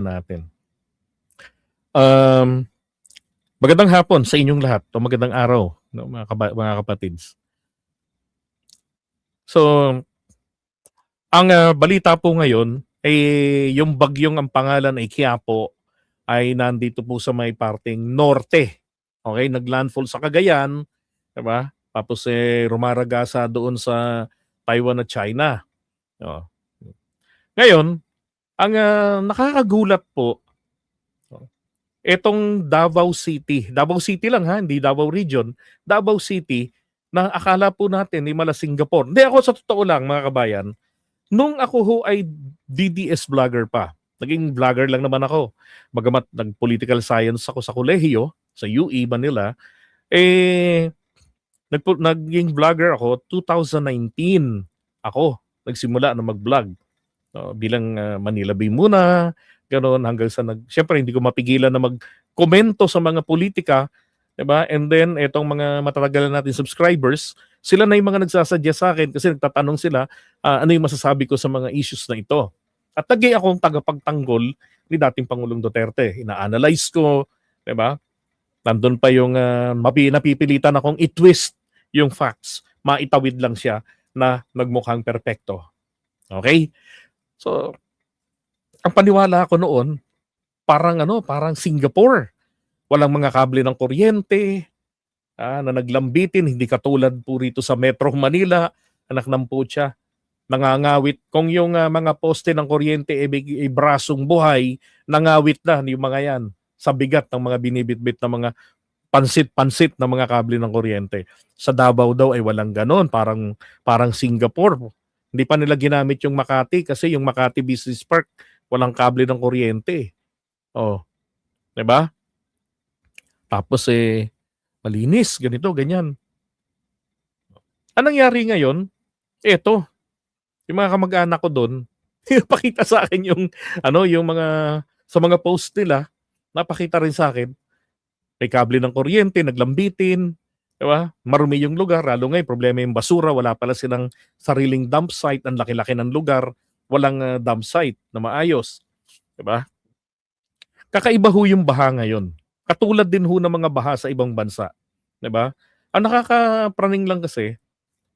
natin. Um, Magandang hapon sa inyong lahat o magandang araw, no, mga kapatids. So, ang balita po ngayon ay yung bagyong ang pangalan ay Quiapo ay nandito po sa may parteng norte. Okay, naglandfall sa Cagayan, 'di ba? Tapos rumaragasa doon sa Taiwan at China. Oh. Ngayon, ang nakakagulat po, etong Davao City lang ha, hindi Davao Region, Davao City, na akala po natin ni mala Singapore. Hindi, ako sa totoo lang mga kabayan, nung ako ho ay DDS vlogger pa, naging vlogger lang naman ako. Bagamat nag-political science ako sa kolehiyo, sa UE Manila, naging vlogger ako 2019. Ako, nagsimula na mag-vlog. Bilang Manila Bay muna, ganoon hanggang sa siyempre hindi ko mapigilan na magkomento sa mga politika, 'di ba? And then etong mga matatagalan natin subscribers, sila na yung mga nagsasadya sa akin kasi nagtatanong sila ano yung masasabi ko sa mga issues na ito. At naging akong tagapagtanggol ni dating Pangulong Duterte. Ina-analyze ko, 'di ba? Nandun pa yung napipilitan akong i-twist yung facts. Maitawid lang siya na nagmukhang perpekto. Okay? So, ang paniwala ko noon, parang Singapore. Walang mga kable ng kuryente, na naglambitin, hindi katulad po rito sa Metro Manila, anak ng putya, nangangawit. Kung yung mga poste ng kuryente ay brasong buhay, nangawit na yung mga yan sa bigat ng mga binibitbit na mga pansit-pansit na mga kable ng kuryente. Sa Davao daw ay walang ganon, parang Singapore. Hindi pa nila ginamit yung Makati kasi yung Makati Business Park walang kable ng kuryente. Oh, 'di ba? Tapos malinis, ganito, ganyan. Anong nangyari ngayon? Eto, yung mga kamag-anak ko doon, pakita sa akin yung mga sa mga post nila, napakita rin sa akin. May kable ng kuryente, naglambitin, 'di ba? Marumi yung lugar, lalo ngayon problema yung basura, wala pala silang sariling dump site, ang laki-laki ng lugar, walang dump site na maayos, 'di ba? Kakaiba ho yung baha ngayon. Katulad din ho ng mga baha sa ibang bansa, 'di ba? Ang nakakapraning lang kasi,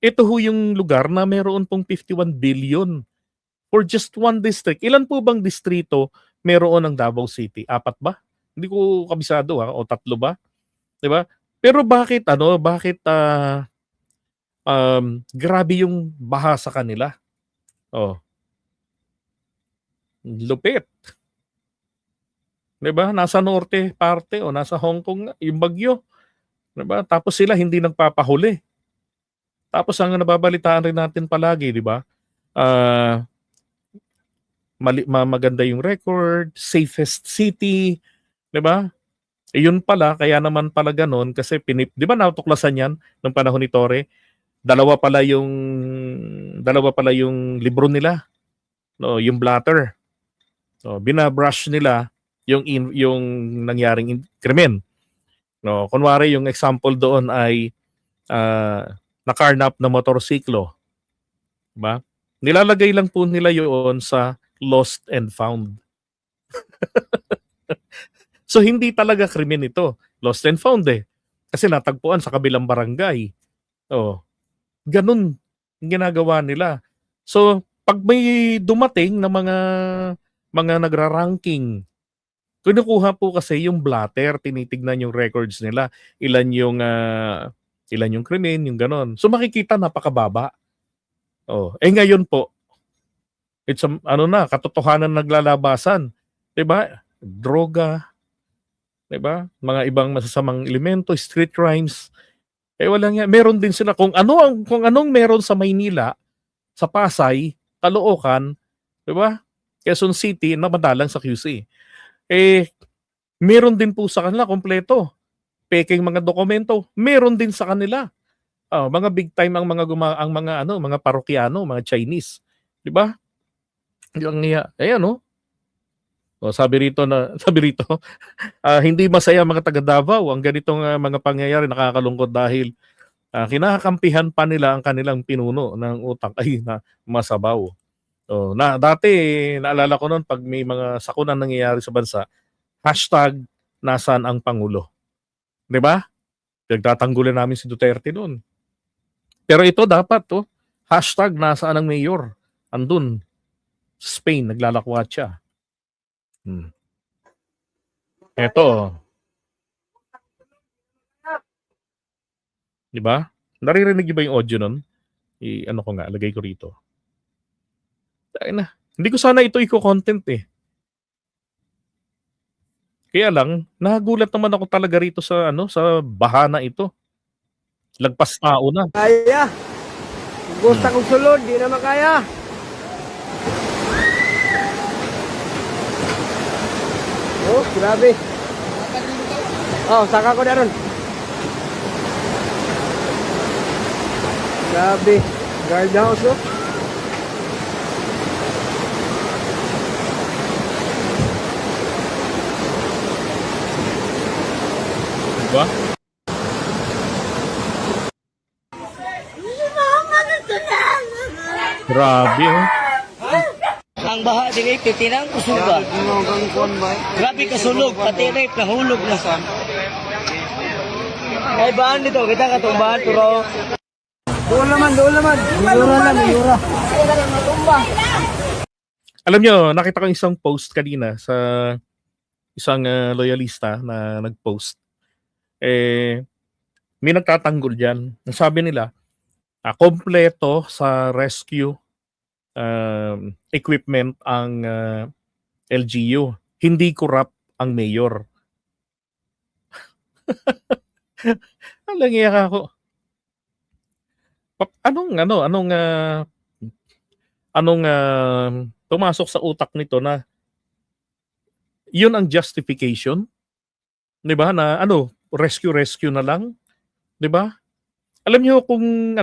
ito ho yung lugar na meron pong 51 billion for just one district. Ilan po bang distrito meron ng Davao City? 4 ba? Hindi ko kabisado o 3 ba? 'Di ba? Pero bakit grabe yung baha sa kanila? Oh, lupit. 'Di ba? Nasa norte parte o nasa Hong Kong nga yung bagyo, 'di ba? Tapos sila hindi nagpapahuli. Tapos ang nababalitaan rin natin palagi, 'di ba? Ah, maganda yung record, safest city, 'di ba? Yun pala kaya naman pala gano'n kasi 'di ba natuklasan 'yan nung panahon ni Torre? Dalawa pala yung libro nila, no, yung blatter. So, binabrush nila yung nangyaring krimen. No, kunwari yung example doon ay nakarnap na motorsiklo, 'di ba? Nilalagay lang po nila yun sa lost and found. So hindi talaga krimen ito. Lost and found Kasi natagpuan sa kabilang barangay. Oh, ganun ang ginagawa nila. So pag may dumating na mga nagra-ranking, kinukuha po kasi yung blatter, tinitignan yung records nila, ilan yung krimen, yung ganon. So makikita napakababa. Oh, ngayon po, katotohanan naglalabasan, 'di ba? Droga, 'di ba? Mga ibang masasamang elemento, street crimes. Wala nga, meron din sila kung anong meron sa Maynila, sa Pasay, Caloocan, 'di ba? Quezon City na madalang sa QC. Meron din po sa kanila kompleto. Pekeng mga dokumento, meron din sa kanila. Mga big time ang mga parokyano, mga Chinese, 'di ba? Yung ayan sabi rito hindi masaya mga taga Davao ang ganitong mga pangyayari, nakakalungkot dahil kinakampihan pa nila ang kanilang pinuno ng utak ay na masabaw. Oh, na dati naalala ko noon pag may mga sakunang nangyayari sa bansa, hashtag nasaan ang Pangulo. 'Di ba? Pinagtatanggol namin si Duterte noon. Pero ito dapat hashtag nasaan ang mayor. Andun, sa Spain, naglalakwat siya. Hmm. Eto, 'di ba? Naririnig niyo ba yung audio nun? Ano ko nga, lagay ko rito. Na. Hindi ko sana ito iko-content eh. Kaya lang, nagulat naman ako talaga rito sa sa bahana ito. Lagpas tao na. Kaya. Kung gusto Hmm. kong sulod, di naman kaya. Oh, grabe. Oh, saka ko na ron. Grabe. Guardhouse, oh. Diba? Grabe Ang baha dili pitinang kusuga. Grabe kasulog, pati rape nahulog na sa. Ay bahan dito, kita katong bahan pero Doon naman, doon naman. Mayura na, mayura. Alam nyo, nakita ko isang post kanina sa isang loyalista na nag-post. May nagtatanggol dyan. Sabi nila, kompleto sa rescue equipment ang LGU. Hindi corrupt ang mayor. Alang iyak ako. Anong pumasok sa utak nito na yun ang justification? 'Di ba? Na rescue na lang, 'di ba? Alam niyo kung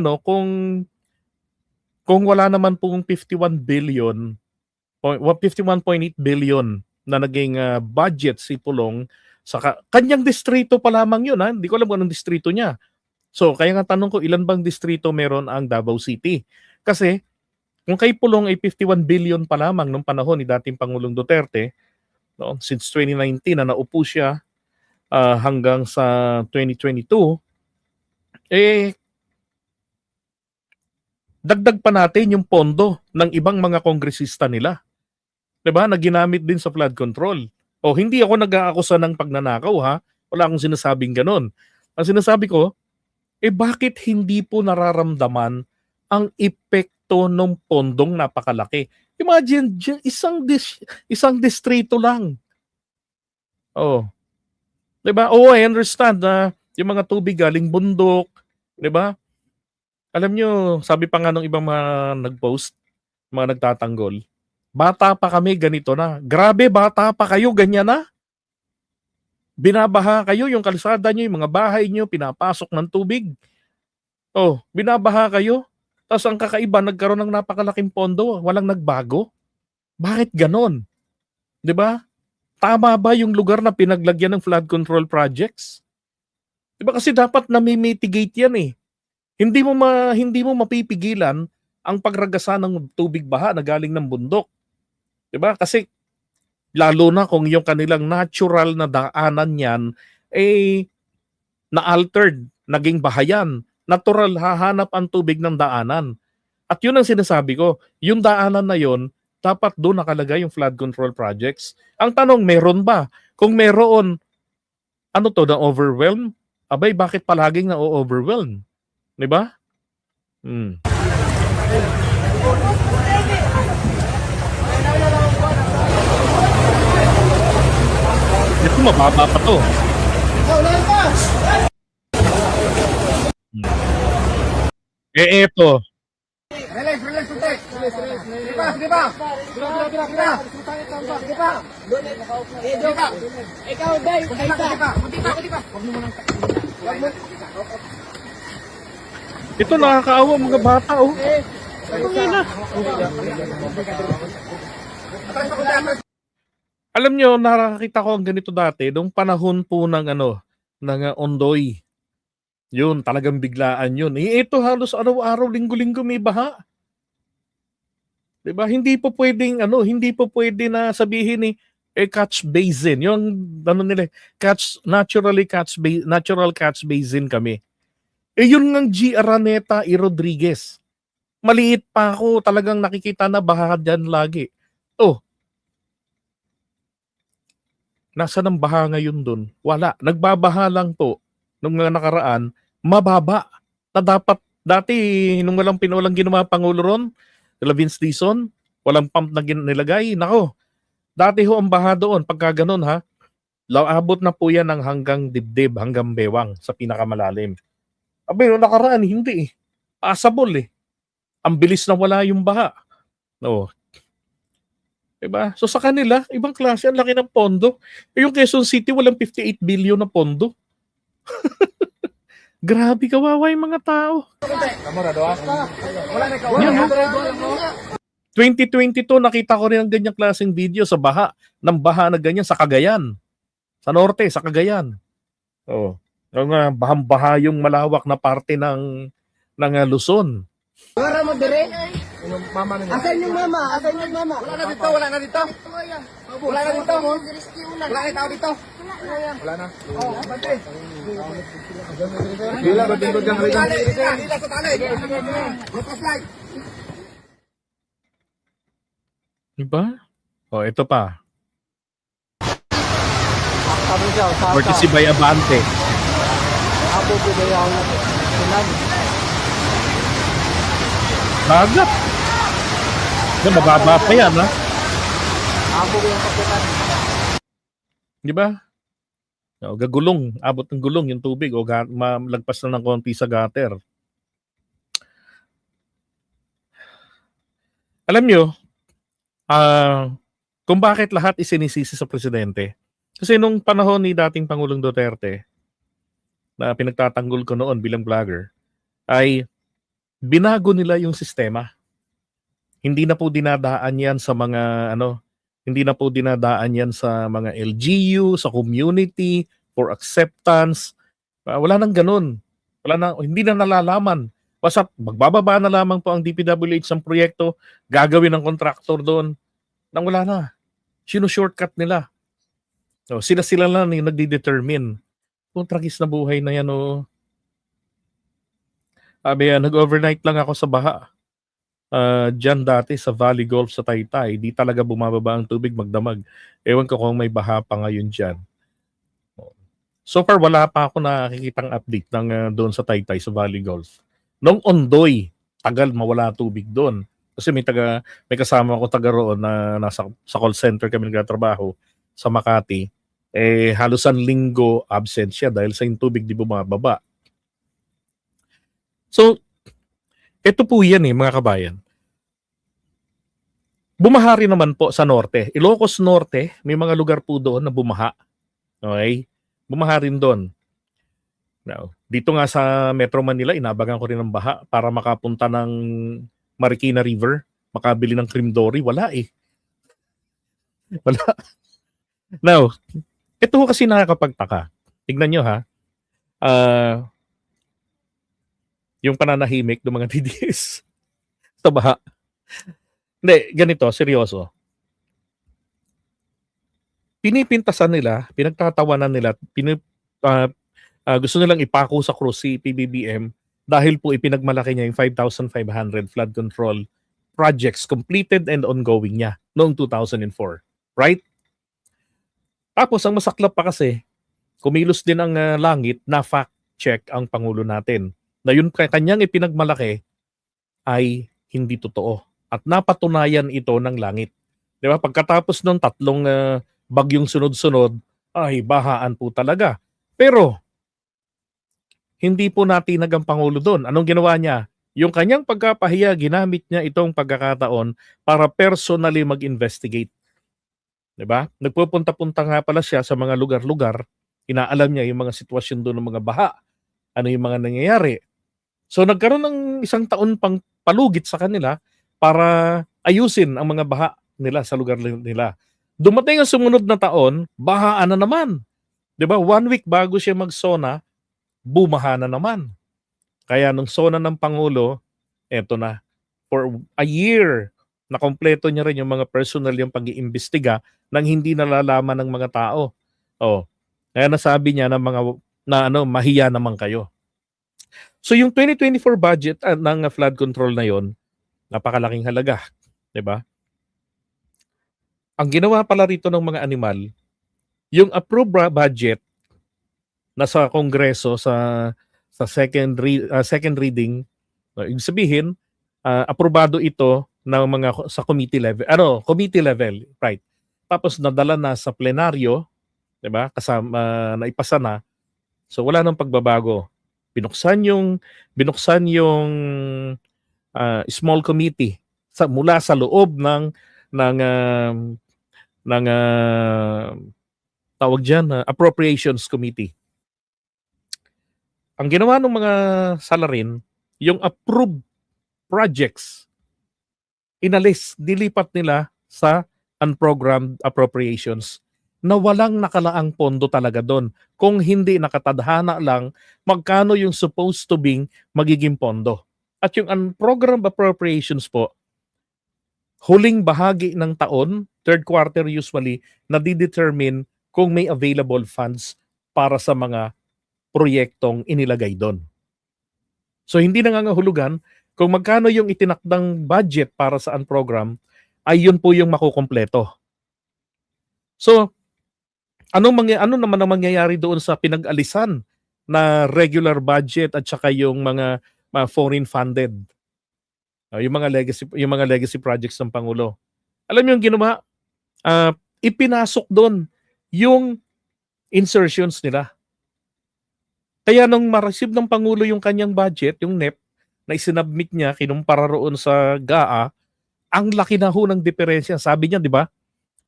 wala naman pong 51.8 billion na naging budget si Pulong sa kanyang distrito pa lamang yun hindi ko alam kung anong distrito niya. So kaya nga tanong ko ilan bang distrito meron ang Davao City? Kasi kung kay Pulong ay 51 billion pa lamang nung panahon ni dating Pangulong Duterte, no, since 2019 na naupo siya hanggang sa 2022, dagdag pa natin yung pondo ng ibang mga kongresista nila. 'Di ba? Na ginamit din sa flood control. O hindi ako nag-aakusa ng pagnanakaw ha. Wala akong sinasabing ganun. Ang sinasabi ko, bakit hindi po nararamdaman ang epekto ng pondong napakalaki? Imagine, isang distrito lang. Oh. 'Di ba? Oh, I understand na yung mga tubig galing bundok, 'di ba? Alam nyo, sabi pa nga nung ibang mga nag-post, mga nagtatanggol, bata pa kami, ganito na. Grabe, bata pa kayo, ganyan na. Binabaha kayo, yung kalsada nyo, yung mga bahay nyo, pinapasok ng tubig. Oh, binabaha kayo. Tapos ang kakaiba, nagkaroon ng napakalaking pondo, walang nagbago. Bakit ganon? 'Di ba? Tama ba yung lugar na pinaglagyan ng flood control projects? 'Di ba kasi dapat nami-mitigate yan eh. Hindi mo mapipigilan ang pagragasa ng tubig baha na galing ng bundok. 'Di ba? Kasi lalo na kung yung kanilang natural na daanan niyan na-altered, naging bahayan. Natural hahanap ang tubig ng daanan. At yun ang sinasabi ko, yung daanan na yon dapat doon nakalagay yung flood control projects. Ang tanong, meron ba? Kung meron, na-overwhelm? Abay, bakit palaging na-overwhelm? 'Di ba? Ito mababa pa 'to. Eto. Relax, relax, relax. Sige pa, sige pa. Sige pa. Ikaw, Day. Kunti pa. Huwag mo munang. Ito nakakaawa mga bata Alam nyo, nakakita ko ang ganito dati nung panahon po ng Ondoy. Yun, talagang biglaan yun. Ito halos araw-araw, linggo-linggo may baha. 'Di ba? Hindi po pwede na sabihin ni catch basin. Yung ano nila, natural catch basin kami. Yun ngang G. Araneta y Rodriguez. Maliit pa ako, talagang nakikita na baha diyan lagi. Oh, nasaan ang baha ngayon dun? Wala. Nagbabaha lang po nung mga nakaraan, mababa. Na dapat dati nung walang ginawa Pangulo ron, Vince Dizon, walang pump na nilagay. Nako, dati ho ang baha doon, pagka ganun ha, abot na po yan ng hanggang dibdib, hanggang bewang sa pinakamalalim. Abay, nung nakaraan, hindi eh. Passable eh. Ang bilis na wala yung baha. No. Diba? So sa kanila, ibang klase, ang laki ng pondo. Yung Quezon City, walang 58 billion na pondo. Grabe, kawawa yung mga tao. Yan, no? 2022, nakita ko rin ang ganyang klaseng video sa baha. Ng baha na ganyan sa Cagayan. Sa norte, sa Cagayan. Oh. Yung bahang-baha yung malawak na parte ng Luzon. Wala mo dire. Asan yung mama? Asan yung mama? Wala na dito, wala na dito. Wala na dito. Wala na tao dito. Wala na. Oh, bante. Bila ba din kang halika? Bila sa tali. Lepas slide. Diba? Oh, ito pa. Sabi siya, sa. Courtesy by Abante. Abo ko ba yung sunan? Bagat. Yan, mababa pa yan, ha? Abo ko yung kapitan. Di ba? O, gagulong. Abot ng gulong yung tubig. O malagpas na ng konti sa gutter. Alam nyo, kung bakit lahat isinisisi sa presidente. Kasi nung panahon ni dating Pangulong Duterte, na pinagtatanggol ko noon bilang vlogger, ay binago nila yung sistema. Hindi na po dinadaan yan sa mga hindi na po dinadaan yan sa mga LGU, sa community, for acceptance. Wala nang ganun. Hindi na nalalaman. Basta magbababa na lamang po ang DPWH ng proyekto, gagawin ng kontraktor doon, nang wala na. Sino-shortcut nila. So, sila lang yung nagdi-determine. Kung tragis na buhay na yan, oh. Nag-overnight lang ako sa baha. Diyan dati sa Valley Golf sa Taytay, di talaga bumababa ang tubig magdamag. Ewan ko kung may baha pa ngayon dyan. So far, wala pa ako nakikitang update ng doon sa Taytay sa Valley Golf. Nung Ondoy, tagal mawala tubig doon. Kasi may kasama ako taga roon na sa call center kami nagtatrabaho sa Makati. Halos ang linggo absent siya dahil sa yung tubig di bumababa. So, ito po yan mga kabayan. Bumaha rin naman po sa norte. Ilocos Norte, may mga lugar po doon na bumaha. Okay? Bumaha rin doon. Now, dito nga sa Metro Manila, inabagan ko rin ng baha para makapunta ng Marikina River, makabili ng cream dory. Wala eh. Wala. Now, ito kasi nakakapagtaka. Tignan nyo ha. Yung pananahimik ng mga DDS sa baha. Hindi, ganito, seryoso. Pinipintasan nila, pinagtatawanan nila, gusto nilang ipako sa krus si PBBM dahil po ipinagmalaki niya yung 5,500 flood control projects completed and ongoing niya noong 2004. Right? Tapos, ang masaklap pa kasi, kumilos din ang langit na fact check ang Pangulo natin na yun kanyang ipinagmalaki ay hindi totoo. At napatunayan ito ng langit. Di ba? Pagkatapos ng 3 bagyong sunod-sunod, ay bahaan po talaga. Pero, hindi po natinag ang Pangulo doon. Anong ginawa niya? Yung kanyang pagkapahiya, ginamit niya itong pagkakataon para personally mag-investigate. Di ba? Nagpupunta-punta nga pala siya sa mga lugar-lugar. Inaalam niya yung mga sitwasyon doon ng mga baha. Ano yung mga nangyayari. So nagkaroon ng 1 taon pang palugit sa kanila para ayusin ang mga baha nila sa lugar nila. Dumating ang sumunod na taon, bahaan na naman. 'Di ba? 1 week bago siya mag-SONA, bumaha na naman. Kaya nung SONA ng Pangulo, eto na. For a year, nakompleto niya rin yung mga personal yung pag-iimbestiga nang hindi nalalaman ng mga tao. Oh. Kaya nasabi niya ng mga mahiya naman kayo. So yung 2024 budget ng flood control na yon, napakalaking halaga, 'di ba? Ang ginawa pala rito ng mga animal, yung approved budget na sa Kongreso sa second reading, ibig sabihin, aprobado ito ng mga sa committee level, committee level, right? Tapos nadala na sa plenaryo, 'di ba? Kasama naipasa na. So wala nang pagbabago. Binuksan yung small committee mula sa loob ng tawag diyan, appropriations committee. Ang ginawa ng mga salarin, yung approved projects, dilipat nila sa unprogrammed appropriations na walang nakalaang pondo talaga doon. Kung hindi nakatadhana lang magkano yung supposed to be magiging pondo. At yung unprogrammed appropriations po, huling bahagi ng taon, third quarter usually, nadidetermine kung may available funds para sa mga proyektong inilagay doon. So hindi nangangahulugan kung magkano yung itinakdang budget para sa unprogram, ay yun po yung makukumpleto. So, ano naman ang mangyayari doon sa pinag-alisan na regular budget at saka yung mga foreign funded? Yung mga legacy projects ng Pangulo. Alam niyo yung ginawa? Ipinasok doon yung insertions nila. Kaya nung ma-receive ng Pangulo yung kanyang budget, yung NEP, na isinabmit niya, kinumpara roon sa GAA, ang laki na ho ng diferensya. Sabi niya, di ba?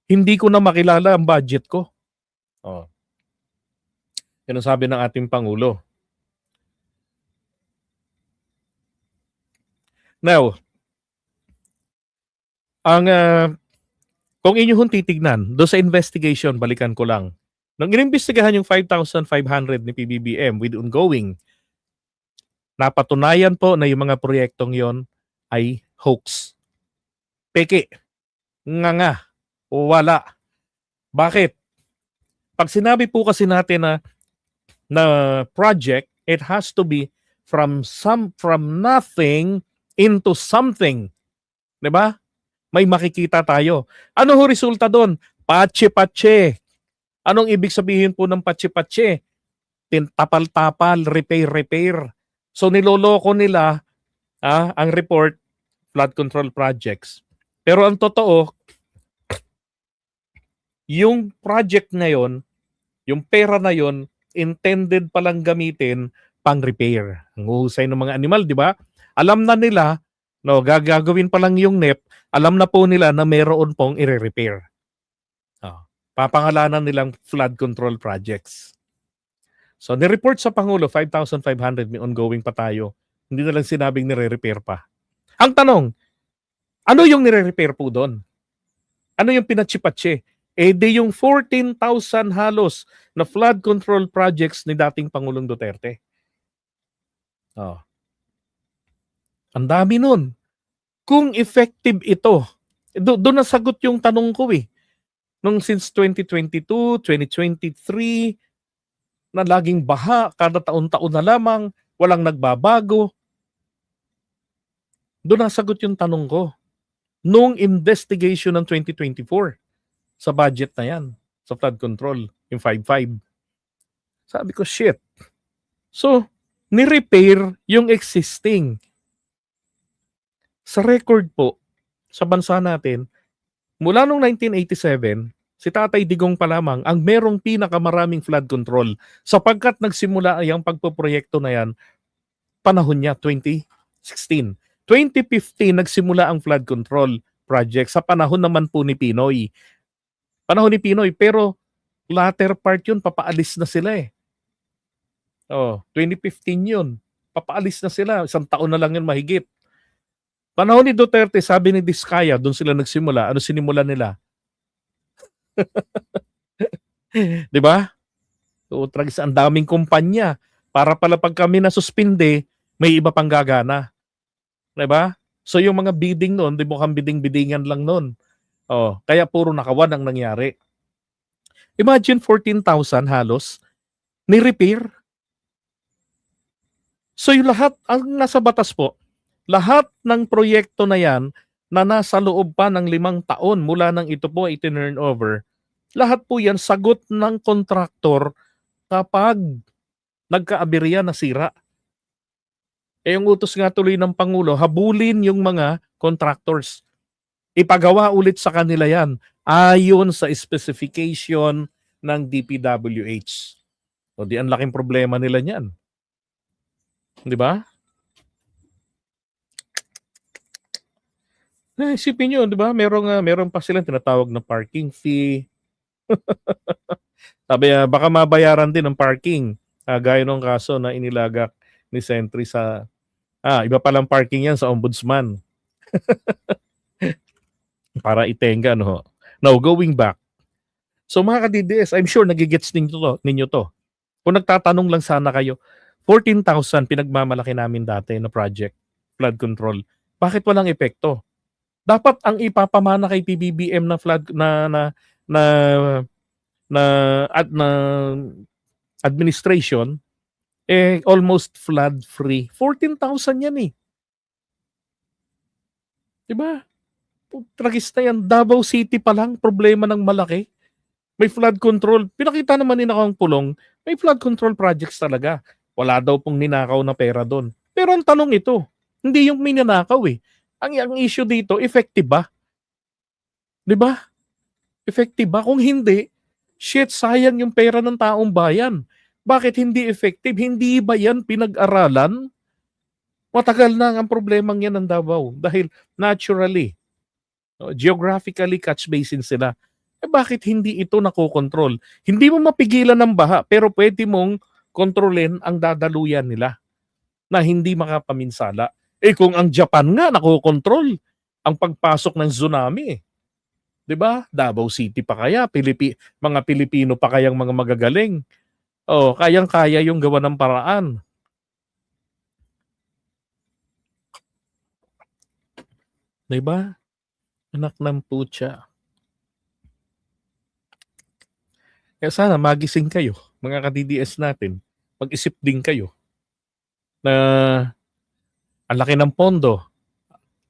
Hindi ko na makilala ang budget ko. Oh. Yan ang sabi ng ating Pangulo. Now, kung inyong titignan, doon sa investigation, balikan ko lang. Nung inimbestigahan yung 5,500 ni PBBM with ongoing, napatunayan po na yung mga proyektong yon ay hoax. Peke. Nga. Wala. Bakit? Pag sinabi po kasi natin na project, it has to be from nothing into something. 'Di ba? May makikita tayo. Ano ho resulta doon? Patse-patse. Anong ibig sabihin po ng patse-patse? Tapal-tapal, repair. So niloloko nila ang report, flood control projects. Pero ang totoo, yung project na yon, yung pera na yon, intended palang gamitin pang repair. Ang uhusay ng mga animal, di ba? Alam na nila, gagawin pa lang yung NEP, alam na po nila na meron pong i-repair. Papangalanan nilang flood control projects. So, nireport sa Pangulo, 5,500, may ongoing pa tayo. Hindi na lang sinabing nire-repair pa. Ang tanong, ano yung nire-repair po doon? Ano yung pinatsipatse? Di yung 14,000 halos na flood control projects ni dating Pangulong Duterte. Ang dami nun. Kung effective ito, doon nasagot yung tanong ko Nung since 2022, 2023, na laging baha, kada taon-taon na lamang, walang nagbabago. Doon nasagot yung tanong ko. Nung investigation ng 2024, sa budget na yan, sa flood control, yung 5.5. Sabi ko, shit. So, ni-repair yung existing. Sa record po, sa bansa natin, mula noong 1987, si Tatay Digong pa lamang ang merong pinakamaraming flood control sapagkat nagsimula ang pagpoproyekto na yan, panahon niya, 2016. 2015, nagsimula ang flood control project sa panahon naman po ni Pinoy. Pero latter part yun, papaalis na sila 2015 yun. Papaalis na sila. Isang taon na lang yun mahigit. Panahon ni Duterte, sabi ni Diskaya, doon sila nagsimula. Ano sinimula nila? Di ba? So, tragis, ang daming kumpanya. Para pala pag kami nasuspinde, may iba pang gagana. Di ba? So yung mga bidding noon, di mukhang bidding-biddingan lang noon. Oh, kaya puro nakawan ang nangyari. Imagine 14,000 halos ni-repair. So yung lahat, ang nasa batas po, lahat ng proyekto na yan na nasa loob pa ng 5 taon mula nang ito po ay turn over, lahat po yan sagot ng kontraktor kapag nagkaaberya, nasira. Eh yung utos nga tuloy ng Pangulo, habulin yung mga contractors. Ipagawa ulit sa kanila yan ayon sa specification ng DPWH. O di ang laking problema nila niyan. Di ba? Isipin nyo, di ba? Meron pa silang tinatawag na parking fee. Sabi, baka mabayaran din ng parking. Gaya nung kaso na inilagak ni Sentry sa... iba palang parking yan sa ombudsman. Para itenga, no? Now, going back. So mga ka-DDS, I'm sure nagigets ninyo to. Kung nagtatanong lang sana kayo, 14,000 pinagmamalaki namin dati na project, flood control. Bakit walang epekto? Dapat ang ipapamana kay PBBM na flood na administration almost flood free. 14,000 yan eh. 'Di ba? Tragis na yan. Davao City pa lang problema ng malaki. May flood control. Pinakita naman ni Nakang Pulong, may flood control projects talaga. Wala daw pong ninakaw na pera doon. Pero ang tanong ito, hindi yung minanakaw eh. Ang issue dito, effective ba? 'Di ba? Effective ba? Kung hindi, shit, sayang yung pera ng taong bayan. Bakit hindi effective? Hindi ba yan pinag-aralan? Matagal na ang problemang yan ng Davao. Dahil naturally, geographically catch basin sila. Bakit hindi ito nakokontrol? Hindi mo mapigilan ng baha, pero pwede mong kontrolin ang dadaluyan nila na hindi makapaminsala. Kung ang Japan nga nakokontrol ang pagpasok ng tsunami, 'di ba? Davao City pa kaya, mga Pilipino pa kayang mga magagaling. Kayang-kaya yung gawa ng paraan. 'Di ba? Anak ng putya. Kaya sana magising kayo, mga ka-DDS natin. Mag-isip din kayo na ang laki ng pondo.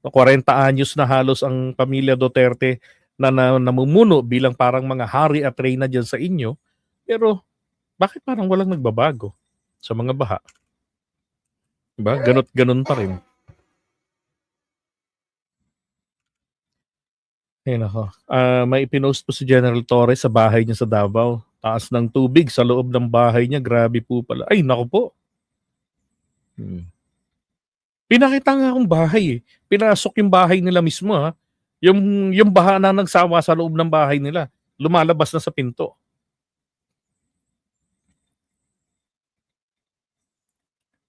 40 anyos na halos ang pamilya Duterte na namumuno bilang parang mga hari at reyna dyan sa inyo. Pero bakit parang walang nagbabago sa mga baha? Diba? Ganun pa rin. Ayun ako. May ipinost po si General Torres sa bahay niya sa Davao. Taas ng tubig sa loob ng bahay niya. Grabe po pala. Ay, naku po. Pinakita nga akong bahay eh. Pinasok yung bahay nila mismo ha. Yung baha na nagsawa sa loob ng bahay nila. Lumalabas na sa pinto.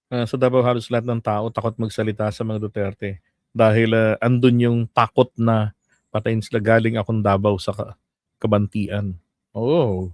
Sa Davao halos lahat ng tao takot magsalita sa mga Duterte. Dahil andun yung takot na patayin sila galing akong Davao sa Kabantian. Oh.